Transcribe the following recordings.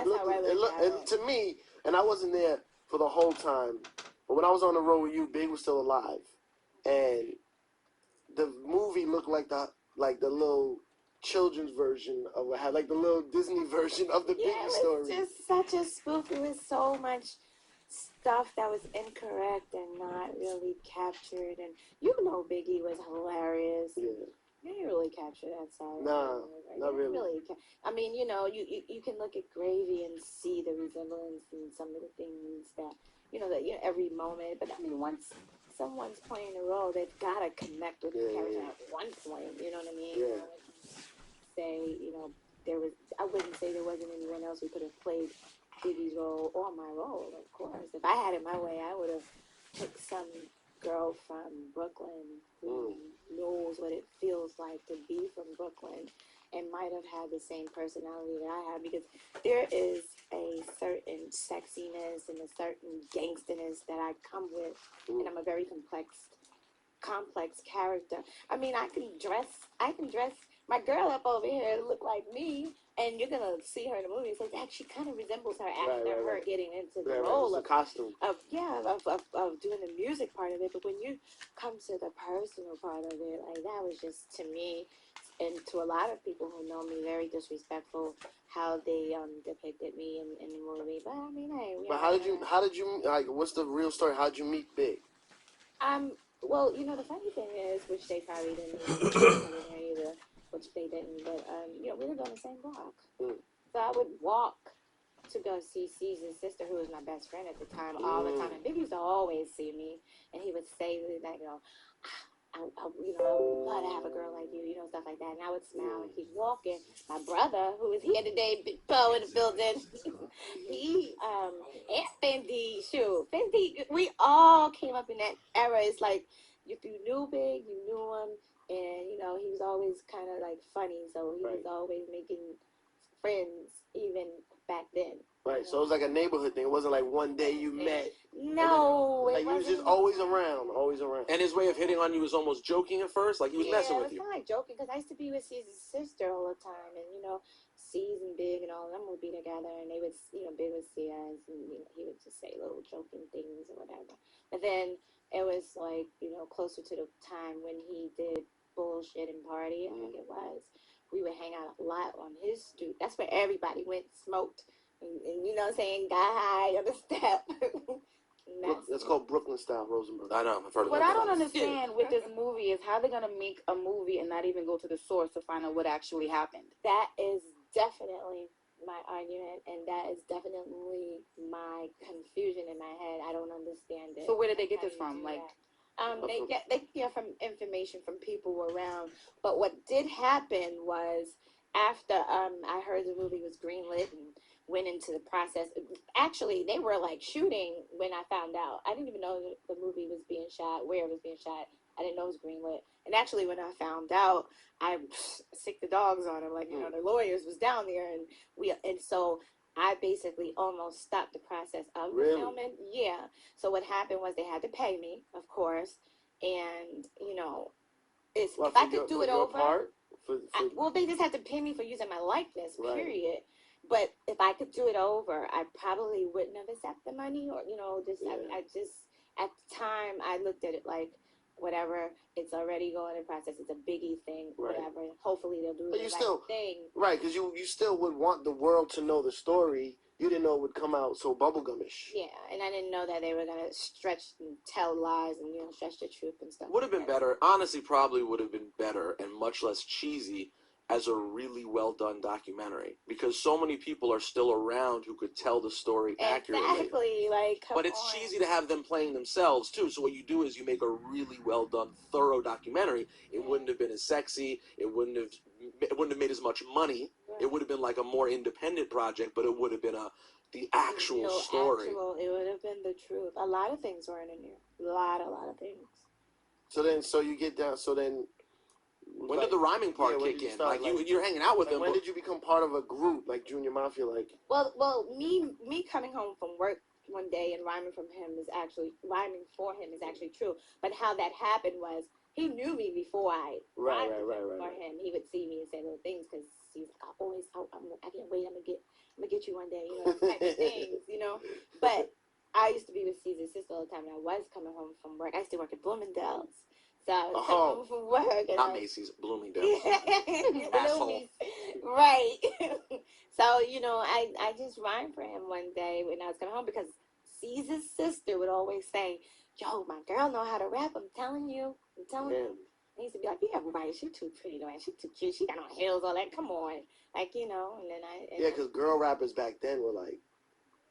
That's how I look at it. And to me, and I wasn't there for the whole time, but when I was on the road with you, Big was still alive, and the movie looked like the little children's version of what had, like the little Disney version of the Biggie story. It was just such a spoof. It was so much stuff that was incorrect and not really captured. And you know, Biggie was hilarious. Yeah. You didn't really capture that side. Nah, not really. I mean, you know, you can look at Gravy and see the resemblance in some of the things that, that every moment. But I mean, once someone's playing a role, they've got to connect with the character at one point. You know what I mean? Yeah. Say, I wouldn't say there wasn't anyone else who could have played Biggie's role or my role, of course. If I had it my way, I would have picked some girl from Brooklyn who knows what it feels like to be from Brooklyn and might have had the same personality that I have, because there is a certain sexiness and a certain gangsterness that I come with, and I'm a very complex character. I mean, I can dress my girl up over here to look like me, and you're gonna see her in the movie. So that she kind of resembles her after her getting into the role of costume of doing the music part of it. But when you come to the personal part of it, like, that was just, to me, and to a lot of people who know me, very disrespectful how they depicted me in the movie. But I mean, hey. But how did you like? What's the real story? How'd you meet Big? Well, the funny thing is, which they probably didn't either, which they didn't, but we lived on the same block. So I would walk to go see Caesar's sister, who was my best friend at the time, all the time. And Big used to always see me, and he would say that, I would love to have a girl like you, stuff like that. And I would smile and keep walking. My brother, who is here today, Big Poe in the building, he, and Fendi, we all came up in that era. It's like, if you knew Big, you knew him, and, he was always kind of, like, funny, so he was always making friends, even back then. Right, so it was like a neighborhood thing. It wasn't like one day you met. No, like, he was just always around. And his way of hitting on you was almost joking at first, like he was messing with you. Yeah, it was kind of like joking, because I used to be with Caesar's sister all the time, and C's and Big and all of them would be together, and they would, Big would see us, and he would just say little joking things or whatever. But then it was like, closer to the time when he did Bullshit and Party, I think it was. We would hang out a lot on his stoop. That's where everybody went, smoked, and you know what I'm saying, got high on the step. That's called Brooklyn style, Rosenberg. I know. I've heard of What I don't understand with this movie is how they're going to make a movie and not even go to the source to find out what actually happened. That is definitely my argument, and that is definitely my confusion in my head. I don't understand it. So where did they get this from? Like, they get from information from people around. But what did happen was, after I heard the movie was greenlit and went into the process. Actually, they were like shooting when I found out. I didn't even know the movie was being shot, where it was being shot. I didn't know it was greenlit. And actually, when I found out, I sicked the dogs on them. Like, the lawyers was down there, and so I basically almost stopped the process of the filming. Yeah. So what happened was they had to pay me, of course, and if I could do it over. Well, they just had to pay me for using my likeness, period. But if I could do it over, I probably wouldn't have accepted the money, or I just at the time I looked at it like, whatever, it's already going in process. It's a Biggie thing, whatever. Hopefully they'll do the right thing. Right, because you still would want the world to know the story. You didn't know it would come out so bubblegumish. Yeah, and I didn't know that they were gonna stretch and tell lies and stretch the truth and stuff. Would have been better. Honestly, probably would have been better and much less cheesy as a really well done documentary, because so many people are still around who could tell the story accurately. Exactly, like, but it's cheesy to have them playing themselves too. So what you do is you make a really well done, thorough documentary. It wouldn't have been as sexy. It wouldn't have made as much money. Right. It would have been like a more independent project, but it would have been the actual story. It would have been the truth. A lot of things weren't in there. A lot of things. So you get down. So then. When did the rhyming part kick in? Like, you're hanging out with them. When did you become part of a group like Junior Mafia? Like, well, me coming home from work one day and rhyming for him is actually true. But how that happened was he knew me before I Right. for him. He would see me and say little things because he's like, I can't wait. I'm gonna get you one day, you know, type of things, you know. But I used to be with Caesar's sister all the time, and I was coming home from work. I used to work at Bloomingdale's, so I was coming home from work. And Not Macy's, Bloomingdale's. Asshole. Right. So, you know, I just rhymed for him one day when I was coming home because Caesar's sister would always say, yo, my girl know how to rap. I'm telling you. And he used to be like, yeah, right. She too pretty, though. She too cute. She got on heels, all that. Come on. Like, you know, and then Yeah, because girl rappers back then were like,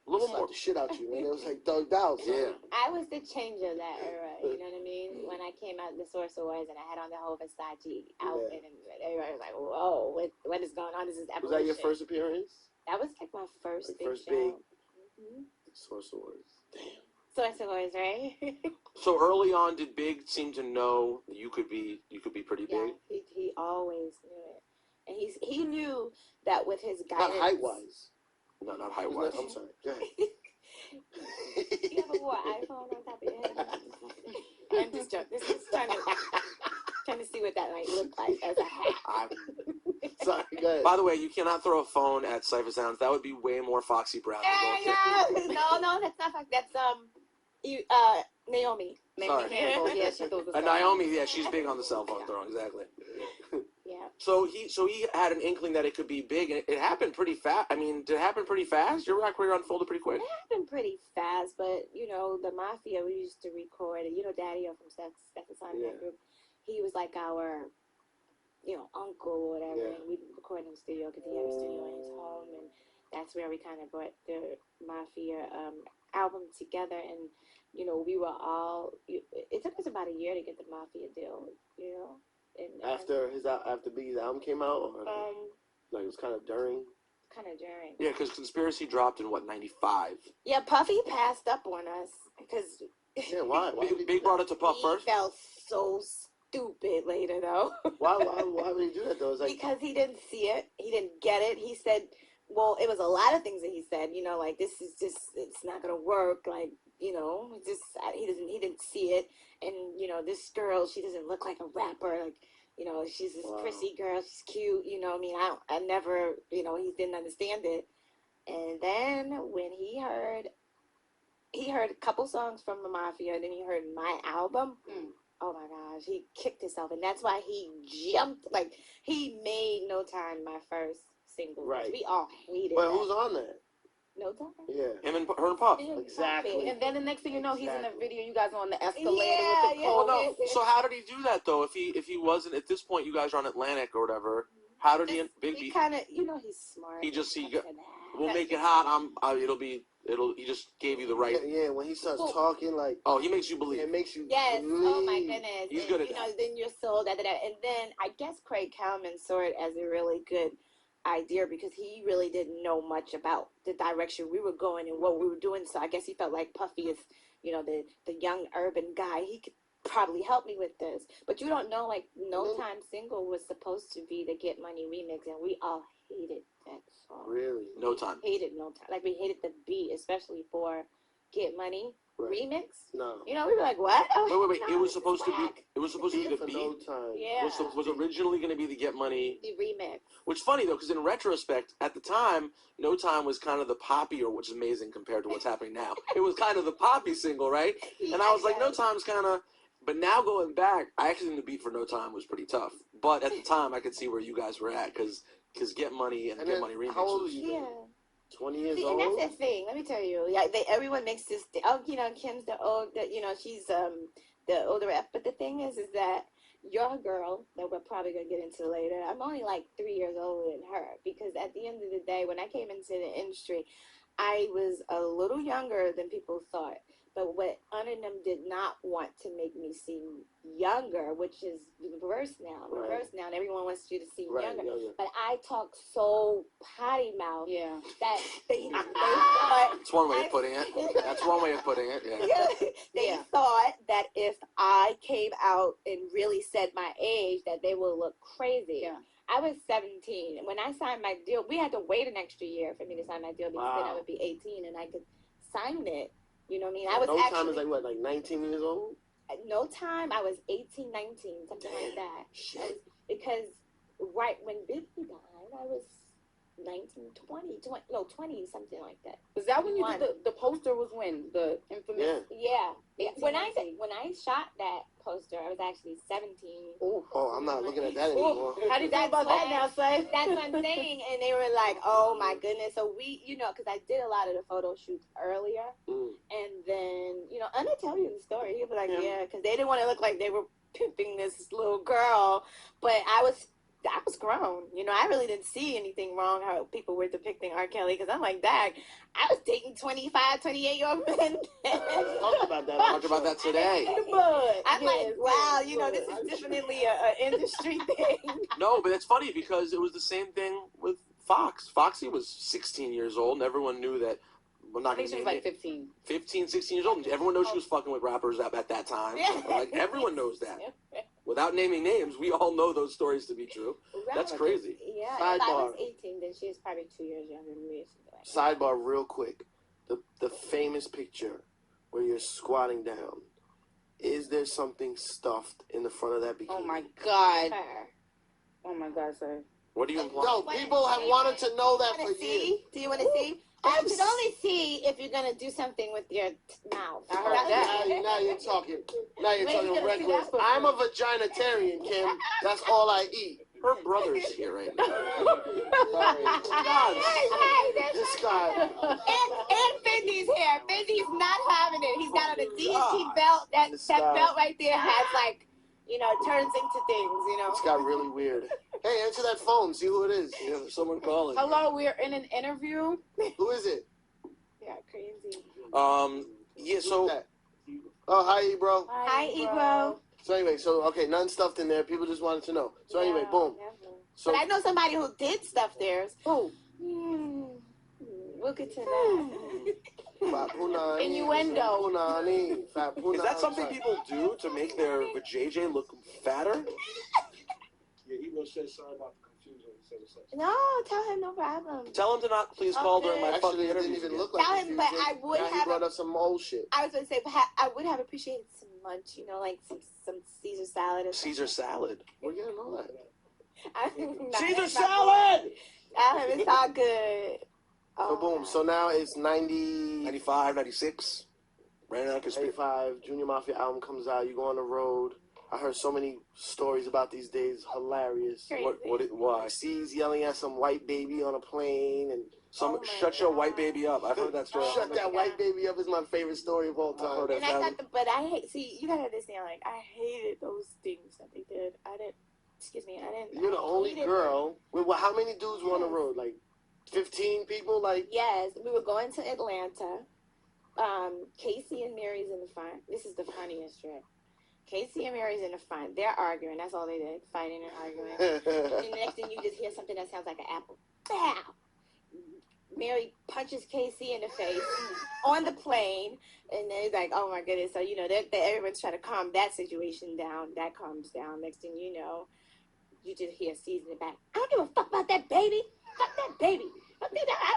A little more. slap the shit out you, man. It was like thugged out. So. Yeah. I was the change of that era, you know what I mean? When I came out the Source Awards and I had on the whole Versace outfit, and everybody was like, whoa, what is going on? This is evolution. Was that your first appearance? That was like my first like big first show. big Mm-hmm. Source Awards. Damn. Source Awards, right? So early on, did Big seem to know that you could be pretty Yeah, big? he always knew it. And he knew that with his guidance. Not height-wise. No, not height wise. I'm sorry. Go ahead. You ever wore an iPhone on top of your head? I'm just joking. This is trying to see what that might look like as a hat. Sorry, go ahead. By the way, you cannot throw a phone at Cypher Sounds. That would be way more Foxy Brown. No, that's not Foxy. That's Naomi. Sorry. Yeah, she throws the Naomi, yeah, she's big on the cell phone throwing, exactly. Yeah. So he had an inkling that it could be big, and it happened pretty fast. I mean, did it happen pretty fast? Your rap career unfolded pretty quick. It happened pretty fast, but you know, the MAFIA, we used to record it. You know, Daddy from Steph Group. He was like our, you know, uncle or whatever, and we'd record in the studio because he had a studio in his home, and that's where we kind of brought the MAFIA album together. And you know, we were all. It took us about a year to get the MAFIA deal. You know. After Biggie's album came out, or like it was kind of during. Yeah, because Conspiracy dropped in what, 95. Yeah, Puffy passed up on us because. Yeah, why? Big brought it to Puff first. He felt so stupid later though. Why would he do that though? It's like, because he didn't see it, he didn't get it. He said, well, it was a lot of things that he said. You know, like this is just it's not gonna work. Like you know, he didn't see it, and you know, this girl, she doesn't look like a rapper. Like. You know, she's this prissy girl. She's cute. You know, I mean, I never, you know, he didn't understand it. And then when he heard a couple songs from the MAFIA, and then he heard my album. Oh my gosh, he kicked himself, and that's why he jumped. Like he made No Time my first single. Right. We all hated. But who's on that? No Time. Yeah. Him and her and Puff. Exactly. And then the next thing you know, he's in the video. You guys are on the escalator Yeah, with the yeah. pole. Well, no. So how did he do that though? If he wasn't at this point, you guys are on Atlantic or whatever. How did he? He kind of, you know, he's smart. We'll make it hot. He just gave you the right. Yeah. When he starts talking, like. Oh, he makes you believe. It makes you. Yes. Believe. Oh my goodness. He's good at that. that. You know, then you're sold. And then I guess Craig Kalman saw it as a really good idea because he really didn't know much about the direction we were going and what we were doing. So I guess he felt like Puffy is, you know, the young urban guy. He could probably help me with this. But you don't know, like, No Time single was supposed to be the Get Money remix, and we all hated that song. Really? No Time. Hated No Time. Like, we hated the beat, especially for Get Money remix. No. You know, we were like, what? Oh, Wait. no, It was supposed to be. whack. It was supposed to be the For beat. No Time. Yeah. Was originally going to be the Get Money. The remix. Which is funny though, because in retrospect, at the time, No Time was kind of the poppy, or which is amazing compared to what's happening now. It was kind of the poppy single, right? And I was like, No Time's kind of. But now going back, I actually think the beat for No Time was pretty tough. But at the time, I could see where you guys were at, because Get Money and Get Money remix. How old was, are you? Yeah. 20 years See, old. and that's the thing. Let me tell you. Yeah, everyone makes this. Oh, you know, Kim's the old. You know, she's the older rep. But the thing is that your girl that we're probably gonna get into later. I'm only like 3 years older than her because at the end of the day, when I came into the industry, I was a little younger than people thought. But what Unanum did not want to make me seem younger, which is reverse now. And everyone wants you to seem younger. But I talk so potty mouth that they thought. That's one way of putting it. That's one way of putting it, yeah. They thought that if I came out and really said my age, that they would look crazy. Yeah. I was 17. And when I signed my deal, we had to wait an extra year for me to sign my deal because then I would be 18 and I could sign it. You know what I mean? I was No Time is like what, like 19 years old? no time. I was 18, 19, something like that. Shit. Because right when Biggie died, I was 19, 20, no, 20, something like that. Is that when you did the poster? Was when the infamous? Yeah. 18, When I shot that poster, I was actually 17. Oh, I'm not looking at that anymore. How do you feel about that now, Say? That's what I'm saying. And they were like, oh my goodness. So we, because I did a lot of the photo shoots earlier. And then, Anna tell you the story. He'll be like, yeah, because they didn't want to look like they were pimping this little girl. But I was grown. I really didn't see anything wrong how people were depicting R. Kelly, because I'm like, dang, I was dating 25, 28-year-old men. Talk about that. Talked about that today. I'm like, wow, this is definitely an industry thing. No, but it's funny because it was the same thing with Fox. Foxy was 16 years old, and everyone knew that. I'm not I think she was like 15. 15, 16 years old. And everyone knows she was fucking with rappers at that time. Like, everyone knows that. Without naming names, we all know those stories to be true. That's crazy. Yeah, Sidebar. if I was 18, then she was probably 2 years younger than me. Sidebar real quick. The famous picture where you're squatting down. Is there something stuffed in the front of that bikini? Oh my God. Oh my God, sir. What do you imply? No, people have wanted to know that for years. Do you want to see? I should only see if you're going to do something with your mouth. I heard that. Now you're talking. Now you're talking reckless. I'm a vaginitarian, Kim. That's all I eat. Her brother's here right now. This guy. And Bendy's here. Bendy's not having it. He's got on a DST belt. That belt right there has like, turns into things, It's got really weird. Hey, answer that phone. See who it is. Someone calling. Hello, we're in an interview. Who is it? Yeah, crazy. Yeah, so. Oh, hi, Ebro. Hi, Ebro. So anyway, okay, none stuffed in there. People just wanted to know. So anyway, boom. So, but I know somebody who did stuff theirs. Who? We'll get to that. Innuendo. Is that something people do to make their vajayjay look fatter? Yeah, Ebro said sorry about the confusion. He said it's No, tell him no problem. Tell him to not please call during my fucking Actually, it interview. didn't even look like Tell him, but I would now have. He brought up some old shit. I was going to say, I would have appreciated some lunch, like some Caesar salad or something. Caesar salad. We're getting all that. Caesar salad! Tell him it's all good. So boom. So now it's 95, 96. Right now, 95. Junior Mafia album comes out. You go on the road. I heard so many stories about these days. Hilarious. Why? C's yelling at some white baby on a plane and shut your white baby up. I've heard that story. Shut that white baby up is my favorite story of all time. And I thought, but I hate. See, you gotta understand. Like, I hated those things that they did. I didn't. You're the only girl. How many dudes were on the road? Like 15 people? Like yes, we were going to Atlanta. Casey and Mary's in the front. This is the funniest trip. Casey and Mary's in the front. They're arguing. That's all they did. Fighting and arguing. And then the next thing you just hear something that sounds like an apple. Bow! Mary punches Casey in the face on the plane. And then it's like, oh my goodness. So, everyone's trying to calm that situation down. That calms down. Next thing you know, you just hear C's in the back. I don't give a fuck about that baby. Fuck that baby.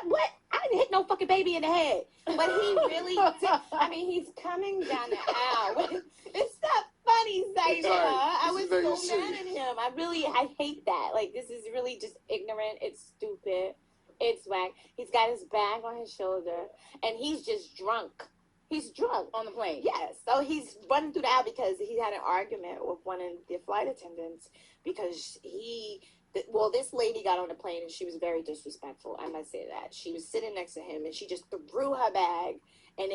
What? I didn't hit no fucking baby in the head. But he really did. I mean, he's coming down the aisle. It's not funny, Zayda. I was so mad at him. I hate that. Like, this is really just ignorant. It's stupid. It's whack. He's got his bag on his shoulder, and he's just drunk. He's drunk. On the plane? Yes. So he's running through the aisle because he had an argument with one of the flight attendants because this lady got on the plane and she was very disrespectful. I must say that. She was sitting next to him and she just threw her bag, and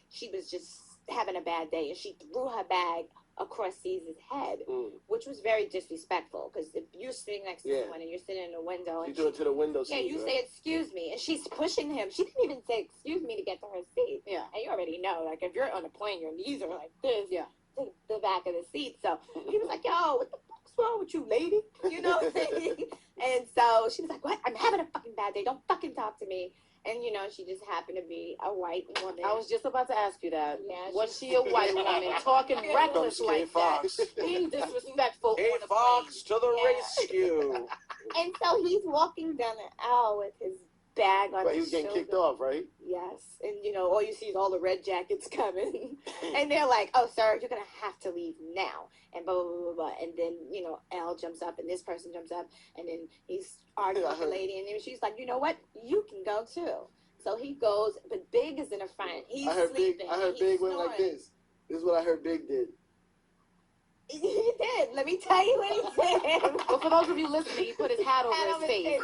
she was just having a bad day, and she threw her bag across Caesar's head, which was very disrespectful, because if you're sitting next to someone and you're sitting in a window, you do it to the window seat. Yeah, you say excuse me, and she's pushing him. She didn't even say excuse me to get to her seat. Yeah, and you already know, like, if you're on a plane, your knees are like this. Yeah, to the back of the seat. So he was like, "Yo, what the fuck's wrong with you, lady?" You know. And so she was like, "What? I'm having a fucking bad day. Don't fucking talk to me." And, she just happened to be a white woman. I was just about to ask you that. Yeah, was she a white woman talking reckless like Fox. that? Being disrespectful. Hey, on a plane. Fox, to the rescue. And so he's walking down the aisle with his bag on But he his was getting shoulder. kicked off, right? Yes, and all you see is all the red jackets coming, and they're like, "Oh, sir, you're gonna have to leave now," and blah blah blah blah. Blah. And then Al jumps up, and this person jumps up, and then he's arguing with the lady, and then she's like, "You know what? You can go too." So he goes, but Big is in the front. He's sleeping. I heard Big went like this. This is what I heard Big did. He did. Let me tell you what he did. But for those of you listening, he put his hat over his face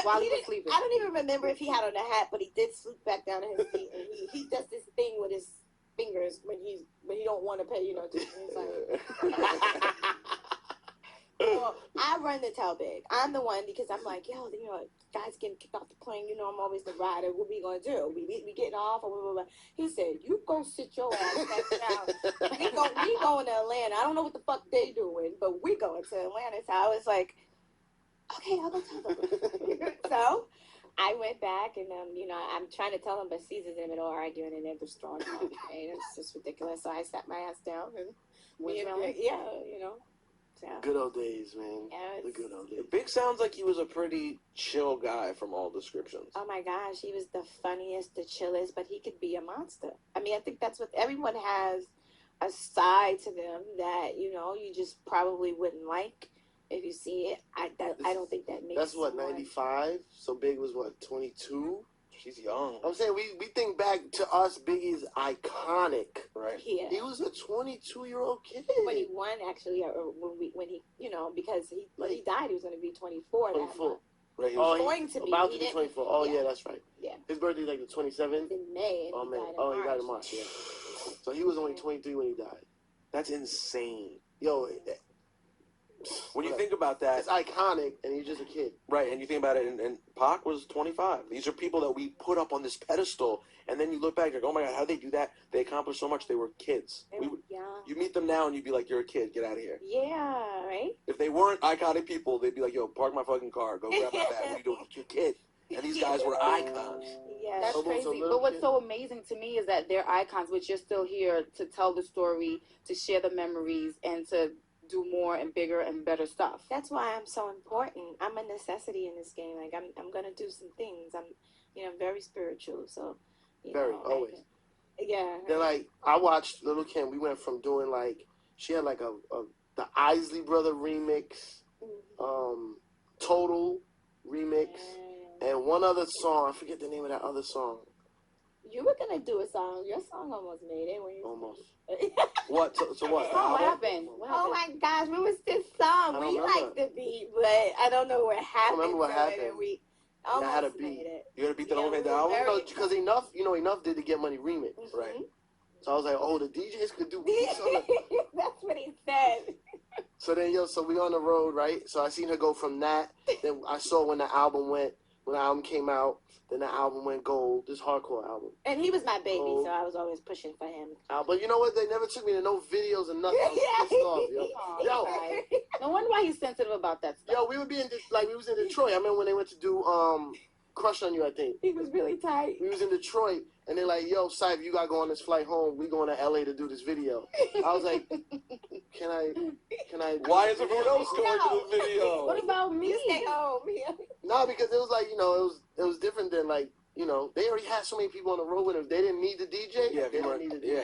while he was sleeping. I don't even remember if he had on a hat, but he did swoop back down to his feet, and he does this thing with his fingers when he don't want to pay attention. He's like, well, I run to tell Big. I'm the one because I'm like, yo, guys getting kicked off the plane. I'm always the rider. What we gonna do? We getting off or blah, blah, blah. He said, you go sit your ass back down. We going to Atlanta. I don't know what the fuck they doing, but we going to Atlanta. So I was like, okay, I'll go tell them. So I went back and I'm trying to tell them, but Caesar's in the middle arguing and they're just throwing out. And it's just ridiculous. So I sat my ass down and So. Good old days, man. Yeah, the good old days. Big sounds like he was a pretty chill guy from all descriptions. Oh my gosh, he was the funniest, the chillest, but he could be a monster. I mean, I think that's what everyone has, a side to them that you just probably wouldn't like if you see it. I don't think that makes. That's what 95. So Big was what 22. She's young. I'm saying we think back to us. Biggie's iconic, right? Yeah. He was a 22-year-old kid when he won. Actually, when he because when he died, he was going to be 24. 24. Right. He was going to be about to be 24. Oh yeah, that's right. Yeah. His birthday's like the 27th. In May. And he died in March. Yeah. So he was only 23 when he died. That's insane. Yo. When you think about that, it's iconic, and he's just a kid, right? And you think about it, and Pac was 25. These are people that we put up on this pedestal, and then you look back, you're like, oh my god, how did they do that? They accomplished so much. They were kids. You meet them now, and you'd be like, you're a kid. Get out of here. Yeah, right. If they weren't iconic people, they'd be like, yo, park my fucking car, go grab my bag. What are you doing? You're a kid. And these guys were icons. Yeah, that's crazy. But what's so amazing to me is that they're icons, but you're still here to tell the story, to share the memories, and to do more and bigger and better stuff. That's why I'm so important. I'm a necessity in this game. Like I'm gonna do some things. I'm very spiritual. So always. Yeah. Then I watched Lil Kim. We went from doing she had the Isley Brother remix, Total remix, and one other song. I forget the name of that other song. You were gonna do a song. Your song almost made it when you almost. What? So what? What happened? Oh my gosh, what was this song? We liked the beat, but I don't know what happened. I don't remember what happened. We almost had a beat. made it. You had a beat that almost made the album? No, because Enough did the Get Money remix. Mm-hmm. Right. So I was like, oh, the DJs could do beats on the... That's what he said. So then, so we on the road, right? So I seen her go from that. Then I saw when the album came out. Then the album went gold. This hardcore album. And he was my baby, so I was always pushing for him. But you know what? They never took me to no videos and nothing. I was pissed off, yo. No wonder why he's sensitive about that stuff. Yo, we was in Detroit. I remember when they went to do Crush on You, I think. He was really tight. We was in Detroit, and they're like, yo, Syfe, you got to go on this flight home. We going to L.A. to do this video. I was like, can I? Why is everyone else going to the video? What about me? You stay home. No, because it was it was different than they already had so many people on the road with them. They didn't need the DJ. Yeah,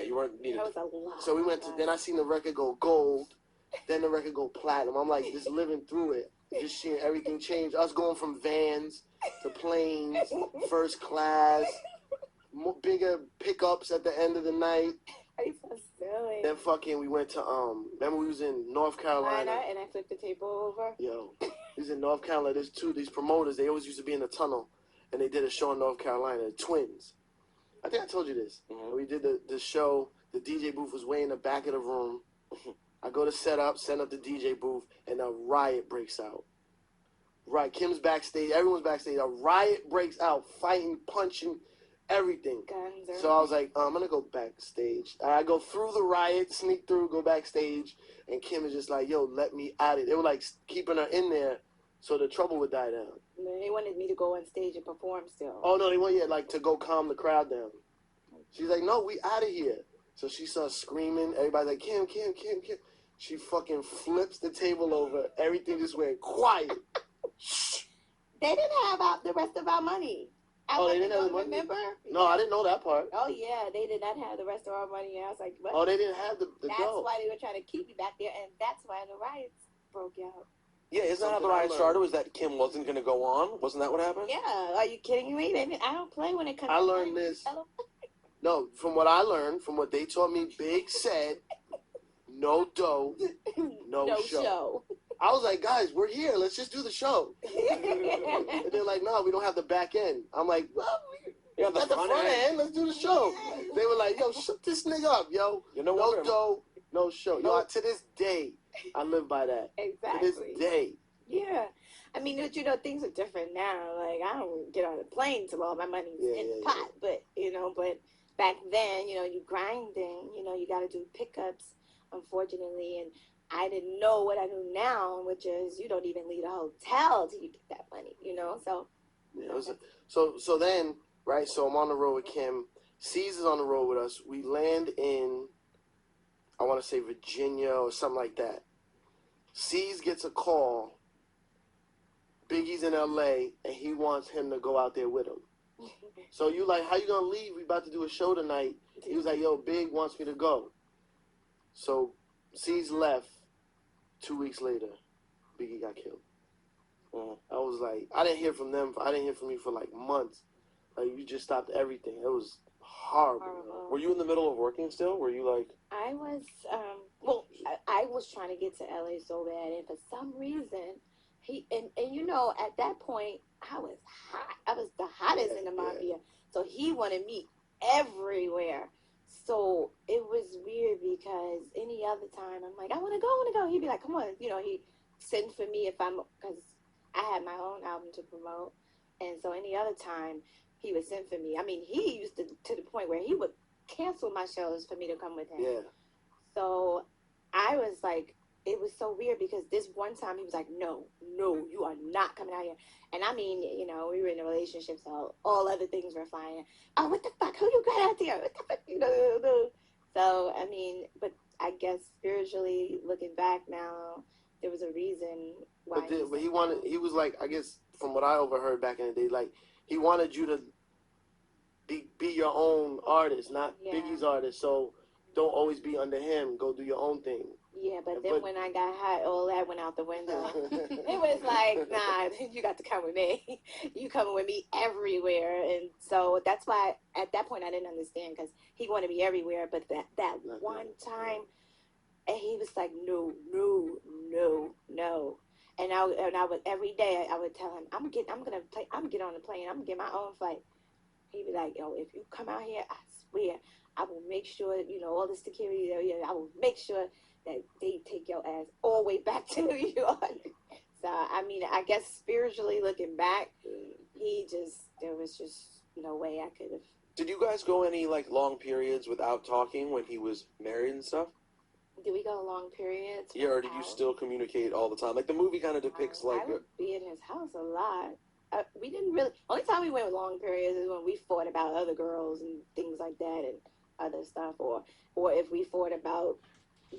you weren't needed. That was a lot. So we went to, then I seen the record go gold, then the record go platinum. I'm like, just living through it. Just seeing everything change. Us going from vans to planes, first class, bigger pickups at the end of the night. Are you so silly? Then we went to, remember we was in North Carolina. And I flipped the table over. Yo, we was in North Carolina. There's these promoters, they always used to be in the tunnel. And they did a show in North Carolina, the Twins. I think I told you this. Mm-hmm. We did the show. The DJ booth was way in the back of the room. I go to set up the DJ booth, and a riot breaks out. Right, Kim's backstage. Everyone's backstage. A riot breaks out, fighting, punching, everything. Guns. So I was like, I'm going to go backstage. I go through the riot, sneak through, go backstage. And Kim is just like, yo, let me at it. They were keeping her in there so the trouble would die down. They wanted me to go on stage and perform still. Oh, no, they want you to go calm the crowd down. She's like, no, we out of here. So she starts screaming. Everybody's like, Kim. She fucking flips the table over. Everything just went quiet. They didn't have the rest of our money. Oh, they didn't have the money? Remember? No, I didn't know that part. Oh yeah, they did not have the restaurant money. And I was like, what? Oh, they didn't have the That's dough. why they were trying to keep you back there, and that's why the riots broke out. Yeah, isn't that how the riot started? Was that Kim wasn't going to go on? Wasn't that what happened? Yeah, are you kidding me? I don't play when it comes. I learned this. No, from what I learned, from what they taught me, Big said, no dough, no show. I was like, guys, we're here. Let's just do the show. And they're like, no, we don't have the back end. I'm like, well, we got the front end. Let's do the show. They were like, yo, shut this nigga up, yo. No dough, no show. Yo, to this day, I live by that. Exactly. To this day. Yeah. I mean, things are different now. Like, I don't get on a plane till all my money's in the pot. But, but back then, you grinding, you got to do pickups, unfortunately. And I didn't know what I know now, which is you don't even leave a hotel till you get that money, So, yeah, so then, right, so I'm on the road with Kim. C's is on the road with us. We land in, I want to say Virginia or something like that. C's gets a call. Biggie's in LA, and he wants him to go out there with him. So you like, how you gonna leave? We about to do a show tonight. He was like, yo, Big wants me to go. So C's left. 2 weeks later, Biggie got killed. I was like, I didn't hear from them. I didn't hear from you for like months. Like, you just stopped everything. It was horrible. Were you in the middle of working still? Were you like... I was, I was trying to get to LA so bad, and for some reason, at that point, I was hot. I was the hottest in the MAFIA. Yeah. So he wanted me everywhere. So it was weird because any other time, I'm like, I want to go. He'd be like, come on. He'd send for me because I had my own album to promote. And so any other time, he would send for me. I mean, he used to the point where he would cancel my shows for me to come with him. Yeah. So I was like, it was so weird because this one time he was like, no, you are not coming out here. And I mean, we were in a relationship, so all other things were flying. Oh, what the fuck? Who you got out there? What the fuck? So, I mean, but I guess spiritually looking back now, there was a reason why. But he was like, I guess from what I overheard back in the day, like he wanted you to be your own artist, not Biggie's artist. So don't always be under him. Go do your own thing. Yeah, but then when I got hot, all that went out the window. It was like, nah, you got to come with me. You coming with me everywhere. And so that's why at that point I didn't understand because he wanted me everywhere. But that one time, and he was like, no. And I would every day I would tell him, I'm gonna get on the plane. I'm gonna get my own flight. He'd be like, yo, if you come out here, I swear I will make sure all the security. I will make sure that they take your ass all the way back to New York. So, I mean, I guess spiritually looking back, there was just no way I could have. Did you guys go any, like, long periods without talking when he was married and stuff? Did we go long periods? Yeah, or did you still communicate all the time? Like, the movie kind of depicts, like... I would be in his house a lot. We didn't really... Only time we went with long periods is when we fought about other girls and things like that and other stuff. Or if we fought about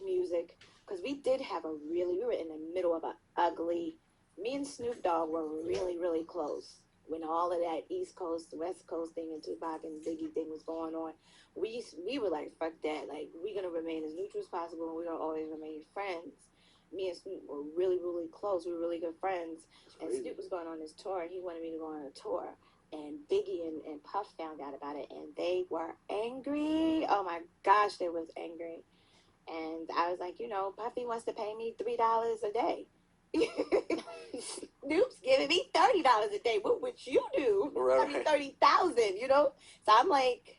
music, because we were in the middle of an ugly, me and Snoop Dogg were really, really close when all of that East Coast, West Coast thing and Tupac and Biggie thing was going on. We were like, fuck that, like, we're going to remain as neutral as possible and we're going to always remain friends. Me and Snoop were really, really close. We were really good friends. And Snoop was going on this tour and he wanted me to go on a tour. And Biggie and Puff found out about it and they were angry. Oh my gosh, they was angry. And I was like, Puffy wants to pay me $3 a day. Snoop's giving me $30 a day. What would you do? Right. I mean, 30,000. So I'm like,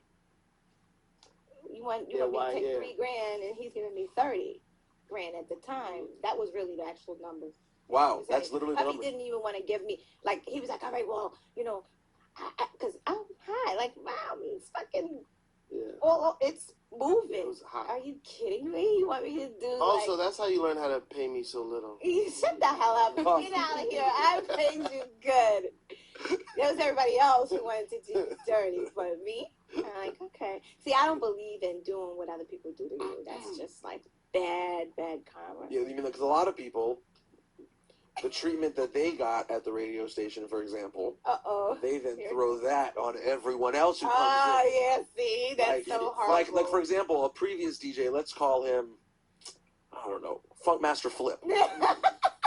you want me to take $3,000 and he's giving me 30 grand at the time. That was really the actual number. Wow, that's literally the number. Puffy didn't even want to give me, like, he was like, all right, well, because I'm high. Like, wow, it's fucking, it's moving. It was hot. Are you kidding me? You want me to do Also, that's how you learn how to pay me so little. You shut the hell up. Get out of here. I paid you good. There was everybody else who wanted to do dirty, but me, I'm like, okay. See, I don't believe in doing what other people do to you. That's just like bad karma. Yeah, because a lot of people, the treatment that they got at the radio station, for example, Uh-oh. they then throw that on everyone else who comes in. Oh, yeah, see? That's so horrible. Like, for example, a previous DJ, let's call him, I don't know, Funkmaster Flip.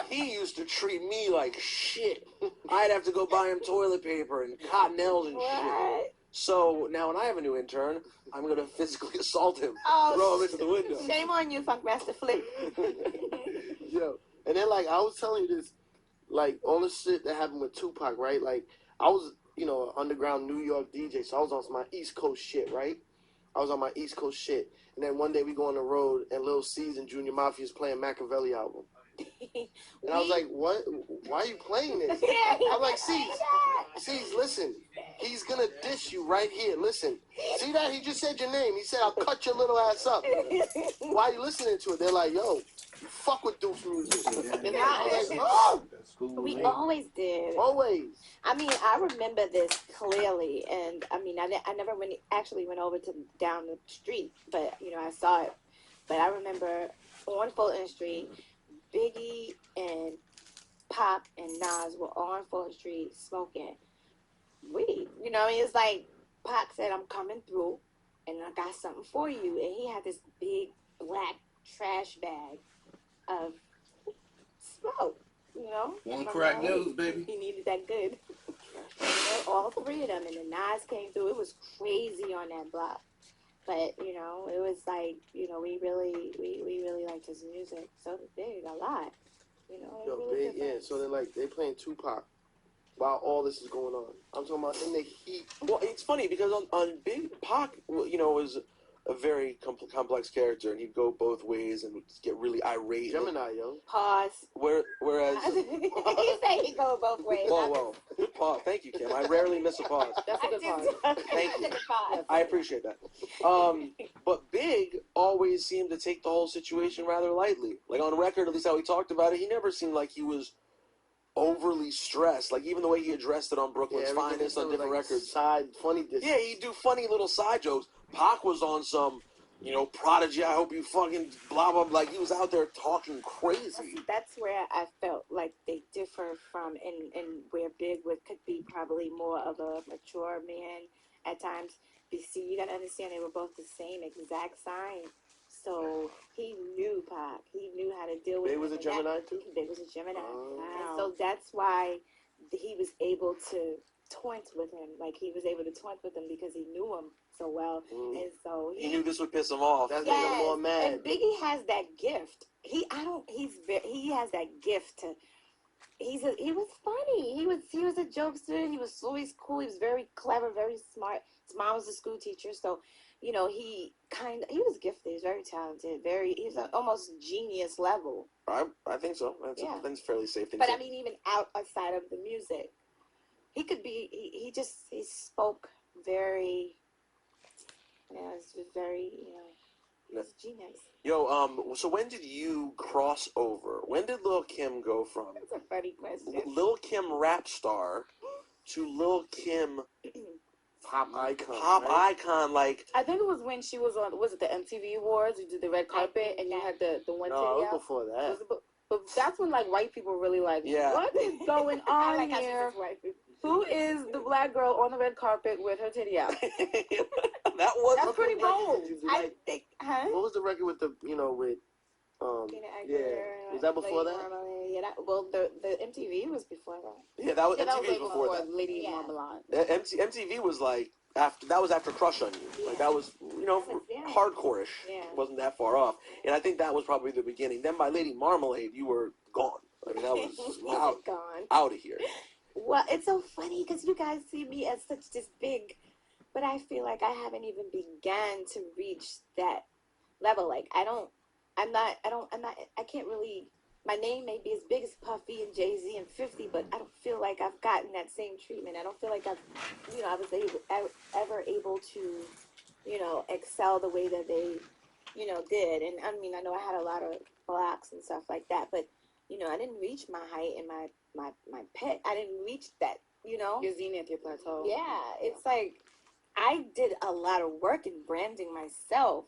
He used to treat me like shit. I'd have to go buy him toilet paper and cottonelles and shit. So now when I have a new intern, I'm going to physically assault him, throw him into the window. Shame on you, Funkmaster Flip. Yo, and then, like, I was telling you this, like, all the shit that happened with Tupac, right? Like, I was, you know, an underground New York DJ, so I was on my East Coast shit, right? I was on my East Coast shit. And then one day we go on the road, and Lil C's and Junior Mafia is playing Makaveli album. And I was like, what? Why are you playing this? I'm like, C's, listen. He's going to diss you right here. Listen. See that? He just said your name. He said, I'll cut your little ass up. Why are you listening to it? They're like, yo, you fuck with Duke's music. And I was like, oh! We always did. Always. I mean, I remember this clearly. And, I mean, I never actually went over to down the street. But, you know, I saw it. But I remember on Fulton Street, Biggie and Pop and Nas were on Fulton Street smoking weed. You know, it's like Pop said, I'm coming through and I got something for you. And he had this big black trash bag of smoke, you know. ONECRAKNEWS, baby. He needed that good. And all three of them. And the Nas came through. It was crazy on that block. But, you know, it was like, you know, we really liked his music. So did a lot. You know, Yo, really big, yeah. So they playing Tupac while all this is going on. I'm talking about in the heat. Well, it's funny because on Big Pac, you know, was a very complex character, and he'd go both ways and get really irate. Gemini, yo. Pause. Whereas He said he go both ways. whoa, good pause. Thank you, Kim. I rarely miss a pause. That's a good pause. Thank you. Pause. I appreciate that. But Big always seemed to take the whole situation rather lightly. Like on record, at least how he talked about it, he never seemed like he was overly stressed. Like even the way he addressed it on Brooklyn's Finest on different records. Side funny diss. Yeah, he'd do funny little side jokes. Pac was on some, you know, Prodigy, I hope you fucking blah, blah, blah. Like, he was out there talking crazy. See, that's where I felt like they differ from, and where Big could be probably more of a mature man at times. But see, you gotta understand they were both the same exact sign. So he knew Pac. He knew how to deal with Big him. was a Gemini too? Big was a Gemini. Oh. And so that's why he was able to taunt with him. Like, he was able to taunt with him because he knew him so well. And so he knew this would piss him off. That's making him more mad. And Biggie has that gift. He has that gift to. He was funny. He was a jokester. He was always cool. He was very clever, very smart. His mom was a school teacher, so you know he was gifted. He was very talented. He's almost genius level. I think so. That's a fairly safe thing. But I mean, even outside of the music, he could be. He spoke very. Yeah, it was very, you know, it's genius. Yo, so when did you cross over? When did Lil Kim go from That's a funny question. Lil Kim rap star to Lil Kim pop icon? Icon, like. I think it was when she was on, was it the MTV Awards? You did the red carpet and you had the one titty No, it was out? before that. But that's when like white people really like, what is going I on like how she here? says white people. Who is the black girl on the red carpet with her titty out? That's pretty bold. I think, What was the record with the, you know, with, was that before that? Yeah, well, the MTV was before that. Yeah, MTV was before that. Lady Marmalade. MTV was like after Crush on You. Like that was, you know, hardcore-ish. Yeah. Wasn't that far off. And I think that was probably the beginning. Then by Lady Marmalade, you were gone. I mean, that was out of here. Well, it's so funny because you guys see me as such this big, but I feel like I haven't even began to reach that level. Like I can't really, my name may be as big as Puffy and Jay-Z and 50, but I don't feel like I've gotten that same treatment. I don't feel like I was ever able to, you know, excel the way that they, you know, did. And I mean, I know I had a lot of blocks and stuff like that, but, you know, I didn't reach my height and my pet. I didn't reach that, you know. Your zenith, your plateau. Yeah, it's like I did a lot of work in branding myself.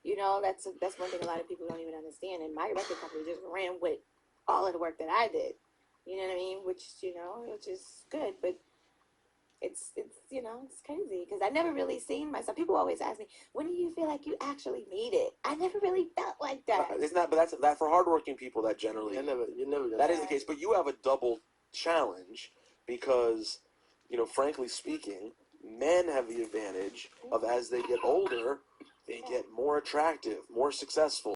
You know, that's one thing a lot of people don't even understand. And my record company just ran with all of the work that I did. You know what I mean? Which is good, but it's it's crazy because I never really seen myself. People always ask me, when do you feel like you actually made it? I never really felt like that. Isn't that? But that for hardworking people, that generally You're never gonna. that is the case. But you have a double challenge because, frankly speaking, men have the advantage of as they get older, they get more attractive, more successful.